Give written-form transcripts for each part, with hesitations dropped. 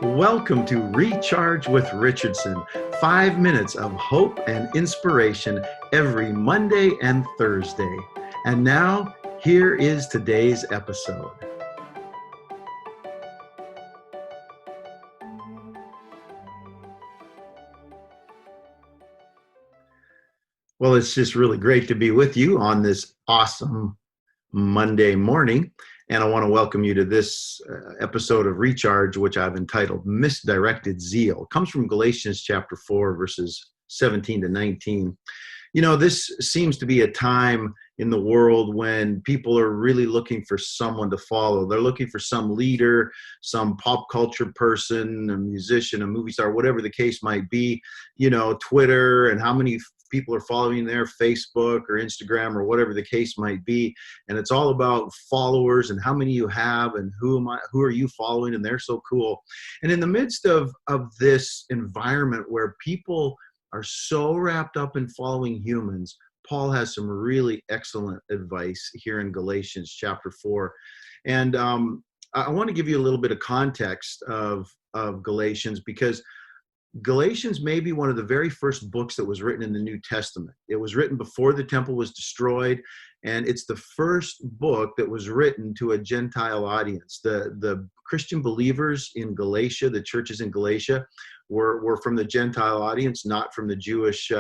Welcome to Recharge with Richardson. 5 minutes of hope and inspiration every Monday and Thursday. And now, here is today's episode. Well, it's just really great to be with you on this awesome Monday morning. And I want to welcome you to this episode of Recharge, which I've entitled Misdirected Zeal. It comes from Galatians chapter 4, verses 17 to 19. You know, this seems to be a time in the world when people are really looking for someone to follow. They're looking for some leader, some pop culture person, a musician, a movie star, whatever the case might be. You know, Twitter and how many people are following there, Facebook or Instagram or whatever the case might be. And it's all about followers and how many you have and who are you following, and they're so cool. And in the midst of this environment where people are so wrapped up in following humans, Paul has some really excellent advice here in Galatians chapter 4. And I want to give you a little bit of context of Galatians, because Galatians may be one of the very first books that was written in the New Testament. It was written before the temple was destroyed, and it's the first book that was written to a Gentile audience. The Christian believers in Galatia, the churches in Galatia, were from the Gentile audience, not from the Jewish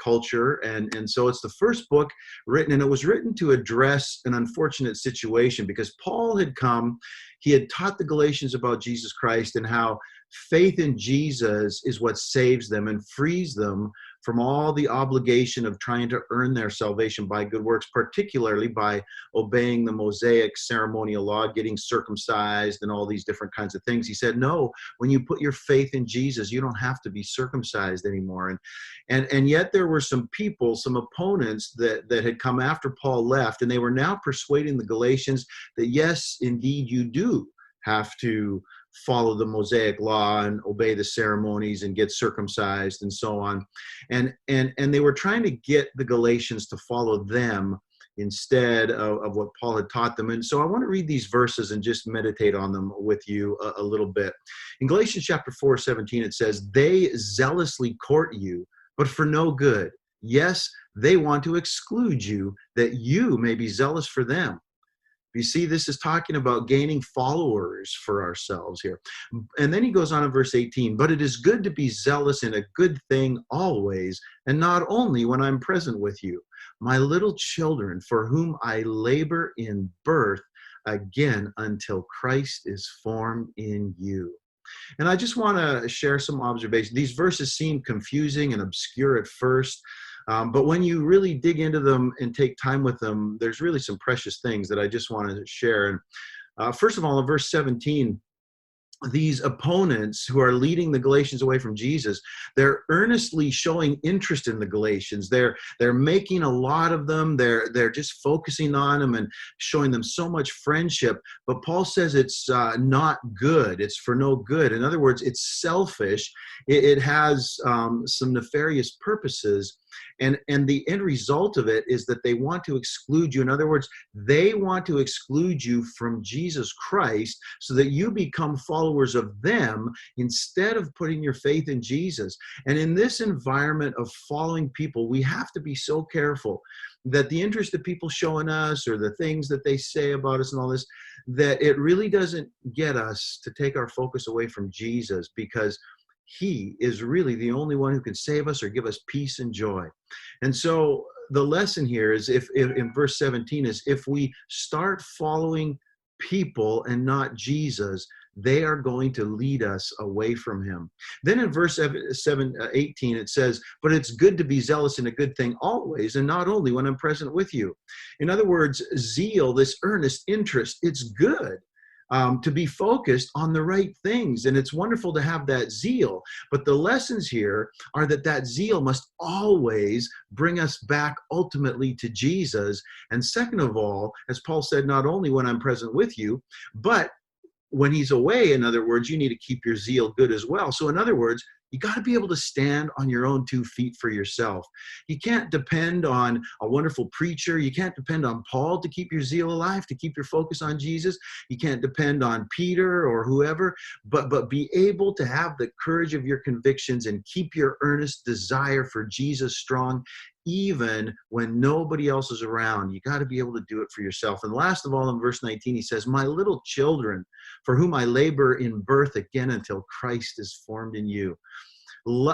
culture. And so it's the first book written, and it was written to address an unfortunate situation, because Paul had come, he had taught the Galatians about Jesus Christ and how faith in Jesus is what saves them and frees them from all the obligation of trying to earn their salvation by good works, particularly by obeying the Mosaic ceremonial law, getting circumcised and all these different kinds of things. He said, no, when you put your faith in Jesus, you don't have to be circumcised anymore. And yet there were some people, some opponents that had come after Paul left, and they were now persuading the Galatians that yes, indeed, you do have to follow the Mosaic law and obey the ceremonies and get circumcised and so on. And they were trying to get the Galatians to follow them instead of what Paul had taught them. And so I want to read these verses and just meditate on them with you a little bit. In Galatians chapter 4:17, it says, "They zealously court you, but for no good. Yes, they want to exclude you, that you may be zealous for them." You see, this is talking about gaining followers for ourselves here. And then he goes on in verse 18, "But it is good to be zealous in a good thing always, and not only when I'm present with you. My little children, for whom I labor in birth, again until Christ is formed in you." And I just want to share some observations. These verses seem confusing and obscure at first, but when you really dig into them and take time with them, there's really some precious things that I just want to share. And first of all, in verse 17, these opponents who are leading the Galatians away from Jesus, they're earnestly showing interest in the Galatians. They're making a lot of them. They're just focusing on them and showing them so much friendship. But Paul says it's not good. It's for no good. In other words, it's selfish. It has some nefarious purposes. And the end result of it is that they want to exclude you. In other words, they want to exclude you from Jesus Christ so that you become followers of them instead of putting your faith in Jesus. And in this environment of following people, we have to be so careful that the interest that people show in us or the things that they say about us and all this, that it really doesn't get us to take our focus away from Jesus, because he is really the only one who can save us or give us peace and joy. And so the lesson here is, if in verse 17, is if we start following people and not Jesus, they are going to lead us away from him. Then in verse 18, it says, "But it's good to be zealous in a good thing always, and not only when I'm present with you." In other words, zeal, this earnest interest, it's good. To be focused on the right things. And it's wonderful to have that zeal. But the lessons here are that zeal must always bring us back ultimately to Jesus. And second of all, as Paul said, not only when I'm present with you, but when he's away, in other words, you need to keep your zeal good as well. So in other words, You got to be able to stand on your own 2 feet for yourself. You can't depend on a wonderful preacher. You can't depend on Paul to keep your zeal alive, to keep your focus on Jesus. You can't depend on Peter or whoever, but be able to have the courage of your convictions and keep your earnest desire for Jesus strong, even when nobody else is around. You got to be able to do it for yourself. And last of all, in verse 19, he says, my little children, for whom I labor in birth again until Christ is formed in you.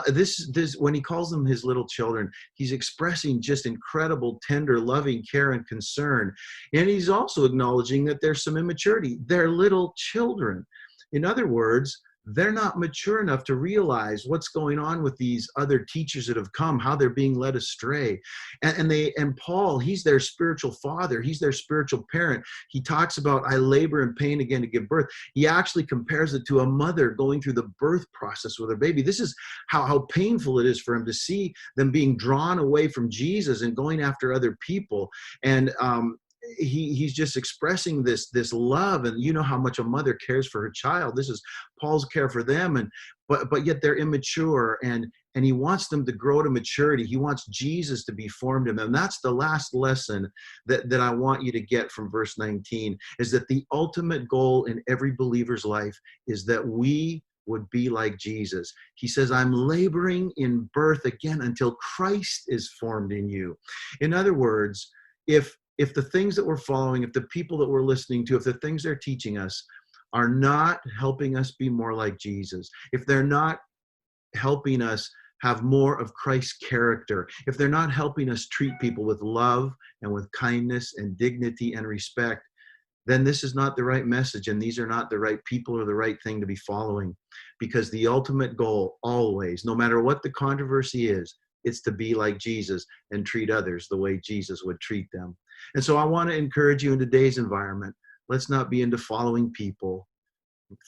This when he calls them his little children, he's expressing just incredible, tender, loving care and concern. And he's also acknowledging that there's some immaturity. They're little children. In other words, they're not mature enough to realize what's going on with these other teachers that have come, how they're being led astray. And Paul, he's their spiritual father. He's their spiritual parent. He talks about, I labor in pain again to give birth. He actually compares it to a mother going through the birth process with her baby. This is how painful it is for him to see them being drawn away from Jesus and going after other people. And he's just expressing this love, and you know how much a mother cares for her child. This is Paul's care for them, but yet they're immature, and he wants them to grow to maturity. He wants Jesus to be formed in them. And that's the last lesson that I want you to get from verse 19, is that the ultimate goal in every believer's life is that we would be like Jesus. He says, I'm laboring in birth again until Christ is formed in you. In other words, if the things that we're following, if the people that we're listening to, if the things they're teaching us are not helping us be more like Jesus, if they're not helping us have more of Christ's character, if they're not helping us treat people with love and with kindness and dignity and respect, then this is not the right message, and these are not the right people or the right thing to be following. Because the ultimate goal always, no matter what the controversy is, it's to be like Jesus and treat others the way Jesus would treat them. And so I want to encourage you in today's environment, let's not be into following people,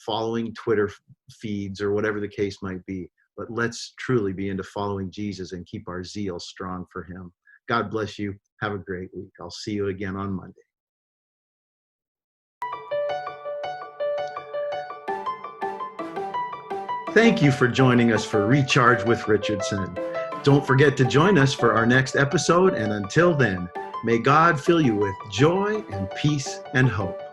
following Twitter feeds or whatever the case might be, but let's truly be into following Jesus and keep our zeal strong for him. God bless you. Have a great week. I'll see you again on Monday. Thank you for joining us for Recharge with Richardson. Don't forget to join us for our next episode, and until then, may God fill you with joy and peace and hope.